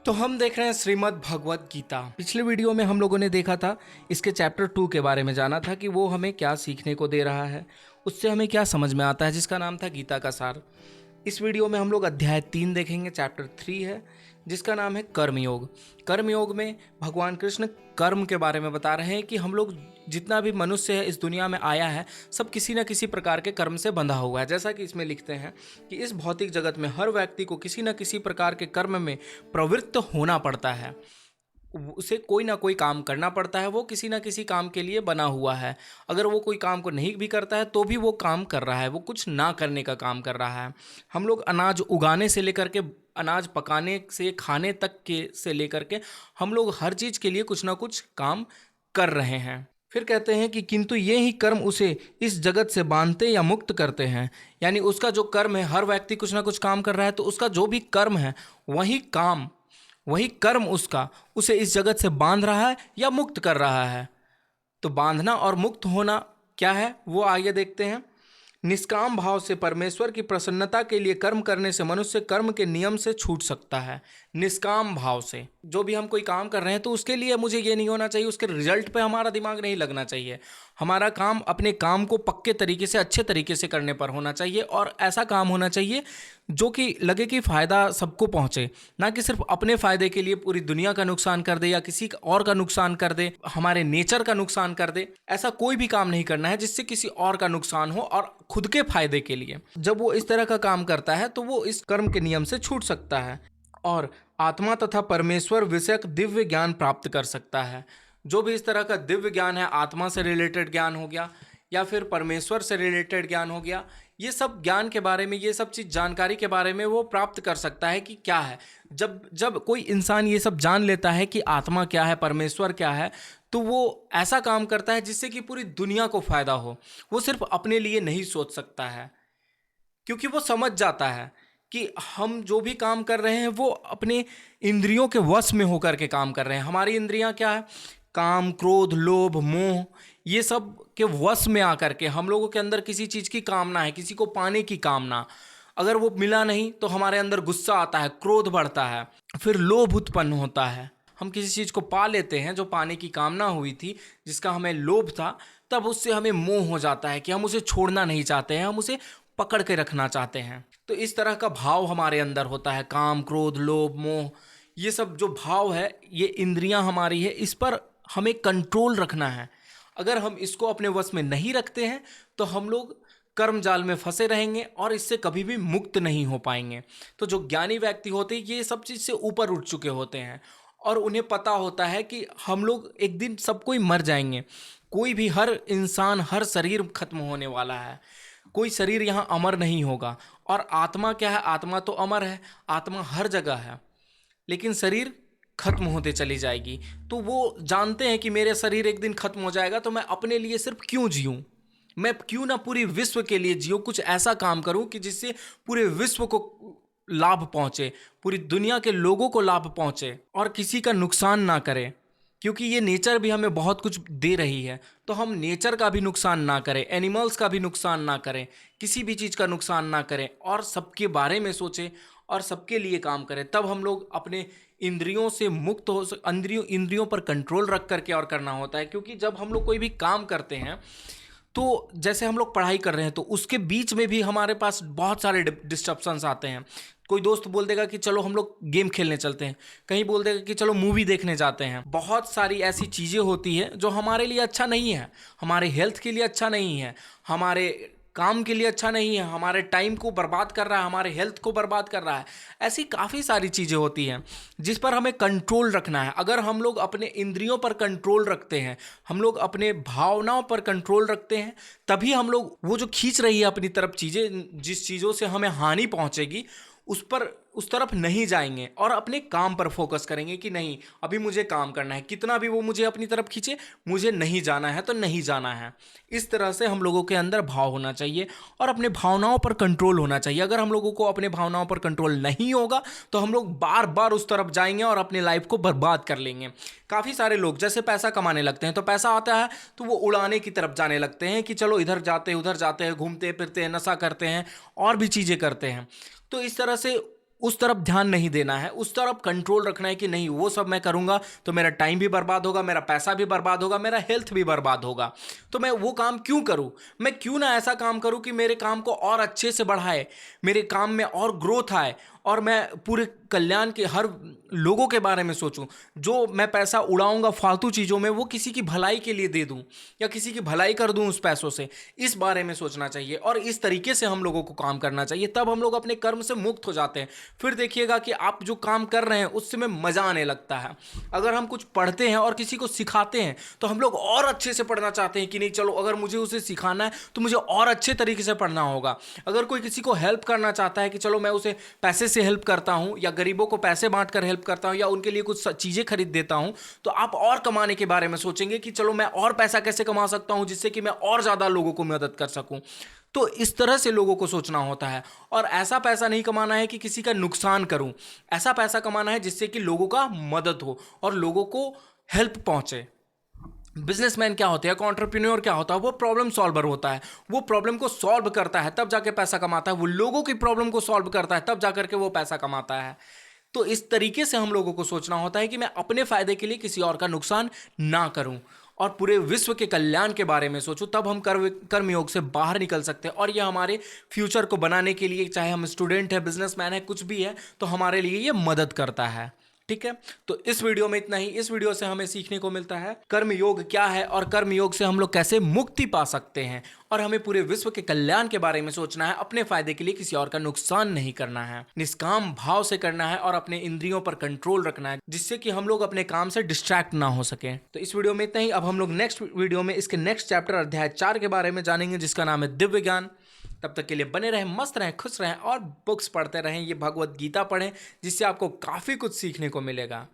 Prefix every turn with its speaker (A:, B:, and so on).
A: तो हम देख रहे हैं श्रीमद् भगवत गीता। पिछले वीडियो में हम लोगों ने देखा था, इसके चैप्टर 2 के बारे में जाना था कि वो हमें क्या सीखने को दे रहा है, उससे हमें क्या समझ में आता है, जिसका नाम था गीता का सार। इस वीडियो में हम लोग अध्याय 3 देखेंगे, चैप्टर 3 है, जिसका नाम है कर्मयोग। कर्मयोग में भगवान कृष्ण कर्म के बारे में बता रहे हैं कि हम लोग जितना भी मनुष्य है इस दुनिया में आया है, सब किसी न किसी प्रकार के कर्म से बंधा हुआ है। जैसा कि इसमें लिखते हैं कि इस भौतिक जगत में हर व्यक्ति को किसी न किसी प्रकार के कर्म में प्रवृत्त होना पड़ता है। उसे कोई ना कोई काम करना पड़ता है, वो किसी ना किसी काम के लिए बना हुआ है। अगर वो कोई काम को नहीं भी करता है तो भी वो काम कर रहा है, वो कुछ ना करने का काम कर रहा है। हम लोग अनाज उगाने से लेकर के अनाज पकाने से खाने तक के से लेकर के हम लोग हर चीज़ के लिए कुछ ना कुछ काम कर रहे हैं। फिर कहते हैं कि किंतु ये ही कर्म उसे इस जगत से बांधते या मुक्त करते हैं। यानी उसका जो कर्म है, हर व्यक्ति कुछ ना कुछ काम कर रहा है, तो उसका जो भी कर्म है वही कर्म उसका उसे इस जगत से बांध रहा है या मुक्त कर रहा है। तो बांधना और मुक्त होना क्या है वो आगे देखते हैं। निष्काम भाव से परमेश्वर की प्रसन्नता के लिए कर्म करने से मनुष्य कर्म के नियम से छूट सकता है। निष्काम भाव से जो भी हम कोई काम कर रहे हैं तो उसके लिए मुझे ये नहीं होना चाहिए, उसके रिजल्ट पे हमारा दिमाग नहीं लगना चाहिए। हमारा काम अपने काम को पक्के तरीके से, अच्छे तरीके से करने पर होना चाहिए, और ऐसा काम होना चाहिए जो कि लगे कि फ़ायदा सबको पहुँचे, ना कि सिर्फ अपने फ़ायदे के लिए पूरी दुनिया का नुकसान कर दे या किसी और का नुकसान कर दे, हमारे नेचर का नुकसान कर दे। ऐसा कोई भी काम नहीं करना है जिससे किसी और का नुकसान हो और खुद के फायदे के लिए। जब वो इस तरह का काम करता है तो वो इस कर्म के नियम से छूट सकता है और आत्मा तथा परमेश्वर विषयक दिव्य ज्ञान प्राप्त कर सकता है। जो भी इस तरह का दिव्य ज्ञान है, आत्मा से रिलेटेड ज्ञान हो गया या फिर परमेश्वर से रिलेटेड ज्ञान हो गया, ये सब ज्ञान के बारे में, ये सब चीज़ जानकारी के बारे में वो प्राप्त कर सकता है कि क्या है। जब कोई इंसान ये सब जान लेता है कि आत्मा क्या है, परमेश्वर क्या है, तो वो ऐसा काम करता है जिससे कि पूरी दुनिया को फ़ायदा हो। वो सिर्फ अपने लिए नहीं सोच सकता है, क्योंकि वो समझ जाता है कि हम जो भी काम कर रहे हैं वो अपने इंद्रियों के वश में होकर के काम कर रहे हैं। हमारी इंद्रियां क्या है? काम, क्रोध, लोभ, मोह, ये सब के वश में आकर के हम लोगों के अंदर किसी चीज़ की कामना है, किसी को पाने की कामना। अगर वो मिला नहीं तो हमारे अंदर गुस्सा आता है, क्रोध बढ़ता है, फिर लोभ उत्पन्न होता है। हम किसी चीज़ को पा लेते हैं जो पाने की कामना हुई थी, जिसका हमें लोभ था, तब उससे हमें मोह हो जाता है कि हम उसे छोड़ना नहीं चाहते हैं, हम उसे पकड़ के रखना चाहते हैं। तो इस तरह का भाव हमारे अंदर होता है, काम, क्रोध, लोभ, मोह, ये सब जो भाव है, ये इंद्रियां हमारी है, इस पर हमें कंट्रोल रखना है। अगर हम इसको अपने वश में नहीं रखते हैं तो हम लोग कर्म जाल में फंसे रहेंगे और इससे कभी भी मुक्त नहीं हो पाएंगे। तो जो ज्ञानी व्यक्ति होते हैं ये सब चीज़ से ऊपर उठ चुके होते हैं और उन्हें पता होता है कि हम लोग एक दिन सब कोई मर जाएंगे। कोई भी, हर इंसान, हर शरीर खत्म होने वाला है, कोई शरीर यहाँ अमर नहीं होगा। और आत्मा क्या है? आत्मा तो अमर है, आत्मा हर जगह है, लेकिन शरीर खत्म होते चली जाएगी। तो वो जानते हैं कि मेरे शरीर एक दिन खत्म हो जाएगा, तो मैं अपने लिए सिर्फ क्यों जीऊँ? मैं क्यों ना पूरी विश्व के लिए जीऊँ, कुछ ऐसा काम करूँ कि जिससे पूरे विश्व को लाभ पहुँचे, पूरी दुनिया के लोगों को लाभ पहुँचे और किसी का नुकसान ना करे। क्योंकि ये नेचर भी हमें बहुत कुछ दे रही है, तो हम नेचर का भी नुकसान ना करें, एनिमल्स का भी नुकसान ना करें, किसी भी चीज़ का नुकसान ना करें और सबके बारे में सोचें और सबके लिए काम करें। तब हम लोग अपने इंद्रियों से मुक्त हो इंद्रियों पर कंट्रोल रख करके और करना होता है। क्योंकि जब हम लोग कोई भी काम करते हैं, तो जैसे हम लोग पढ़ाई कर रहे हैं, तो उसके बीच में भी हमारे पास बहुत सारे डिस्ट्रप्शंस आते हैं। कोई दोस्त बोल देगा कि चलो हम लोग गेम खेलने चलते हैं, कहीं बोल देगा कि चलो मूवी देखने जाते हैं। बहुत सारी ऐसी चीज़ें होती है जो हमारे लिए अच्छा नहीं है, हमारे हेल्थ के लिए अच्छा नहीं है, हमारे काम के लिए अच्छा नहीं है, हमारे टाइम को बर्बाद कर रहा है, हमारे हेल्थ को बर्बाद कर रहा है। ऐसी काफ़ी सारी चीज़ें होती हैं जिस पर हमें कंट्रोल रखना है। अगर हम लोग अपने इंद्रियों पर कंट्रोल रखते हैं, हम लोग अपने भावनाओं पर कंट्रोल रखते हैं, तभी हम लोग वो जो खींच रही है अपनी तरफ चीज़ें, जिस चीज़ों से हमें हानि पहुंचेगी, उस तरफ नहीं जाएंगे और अपने काम पर फोकस करेंगे कि नहीं, अभी मुझे काम करना है, कितना भी वो मुझे अपनी तरफ खींचे, मुझे नहीं जाना है तो नहीं जाना है। इस तरह से हम लोगों के अंदर भाव होना चाहिए और अपने भावनाओं पर कंट्रोल होना चाहिए। अगर हम लोगों को अपने भावनाओं पर कंट्रोल नहीं होगा तो हम लोग बार बार उस तरफ जाएंगे और अपने लाइफ को बर्बाद कर लेंगे। काफ़ी सारे लोग जैसे पैसा कमाने लगते हैं, तो पैसा आता है तो वो उड़ाने की तरफ जाने लगते हैं कि चलो इधर जाते हैं, उधर जाते हैं, घूमते फिरते हैं, नशा करते हैं और भी चीज़ें करते हैं। तो इस तरह से उस तरफ ध्यान नहीं देना है, उस तरफ कंट्रोल रखना है कि नहीं वो सब मैं करूंगा तो मेरा टाइम भी बर्बाद होगा, मेरा पैसा भी बर्बाद होगा, मेरा हेल्थ भी बर्बाद होगा। तो मैं वो काम क्यों करूं? मैं क्यों ना ऐसा काम करूं कि मेरे काम को और अच्छे से बढ़ाए, मेरे काम में और ग्रोथ आए, और मैं पूरे कल्याण के हर लोगों के बारे में सोचूं। जो मैं पैसा उड़ाऊंगा फालतू चीज़ों में, वो किसी की भलाई के लिए दे दूं या किसी की भलाई कर दूं उस पैसों से। इस बारे में सोचना चाहिए और इस तरीके से हम लोगों को काम करना चाहिए, तब हम लोग अपने कर्म से मुक्त हो जाते हैं। फिर देखिएगा कि आप जो काम कर रहे हैं उससे में मज़ा आने लगता है। अगर हम कुछ पढ़ते हैं और किसी को सिखाते हैं तो हम लोग और अच्छे से पढ़ना चाहते हैं कि नहीं चलो अगर मुझे उसे सिखाना है तो मुझे और अच्छे तरीके से पढ़ना होगा। अगर कोई किसी को हेल्प करना चाहता है कि चलो मैं उसे पैसे से हेल्प करता हूं या गरीबों को पैसे बांट कर हेल्प करता हूं या उनके लिए कुछ चीज़ें खरीद देता हूं, तो आप और कमाने के बारे में सोचेंगे कि चलो मैं और पैसा कैसे कमा सकता हूं जिससे कि मैं और ज़्यादा लोगों को मदद कर सकूं। तो इस तरह से लोगों को सोचना होता है। और ऐसा पैसा नहीं कमाना है कि किसी का नुकसान करूं, ऐसा पैसा कमाना है जिससे कि लोगों का मदद हो और लोगों को हेल्प पहुंचे। बिजनेसमैन क्या होते हैं, एंटरप्रेन्योर क्या होता है, वो प्रॉब्लम सॉल्वर होता है। वो प्रॉब्लम को सॉल्व करता है तब जाके पैसा कमाता है, वो लोगों की प्रॉब्लम को सॉल्व करता है तब जाकर के वो पैसा कमाता है। तो इस तरीके से हम लोगों को सोचना होता है कि मैं अपने फायदे के लिए किसी और का नुकसान ना करूं और पूरे विश्व के कल्याण के बारे में सोचूं, तब हम कर्मयोग से बाहर निकल सकते हैं। और यह हमारे फ्यूचर को बनाने के लिए, चाहे हम स्टूडेंट है, बिजनेसमैन है, कुछ भी है, तो हमारे लिए ये मदद करता है। ठीक है, तो इस वीडियो में इतना ही। इस वीडियो से हमें सीखने को मिलता है कर्म योग क्या है और कर्म योग से हम लोग कैसे मुक्ति पा सकते हैं। और हमें पूरे विश्व के कल्याण के बारे में सोचना है, अपने फायदे के लिए किसी और का नुकसान नहीं करना है, निष्काम भाव से करना है और अपने इंद्रियों पर कंट्रोल रखना है जिससे कि हम लोग अपने काम से डिस्ट्रैक्ट ना हो सके। तो इस वीडियो में इतना ही। अब हम लोग नेक्स्ट वीडियो में इसके नेक्स्ट चैप्टर अध्याय 4 के बारे में जानेंगे जिसका नाम है दिव्य ज्ञान। तब तक के लिए बने रहें, मस्त रहें, खुश रहें और बुक्स पढ़ते रहें। ये भगवत गीता पढ़ें जिससे आपको काफ़ी कुछ सीखने को मिलेगा।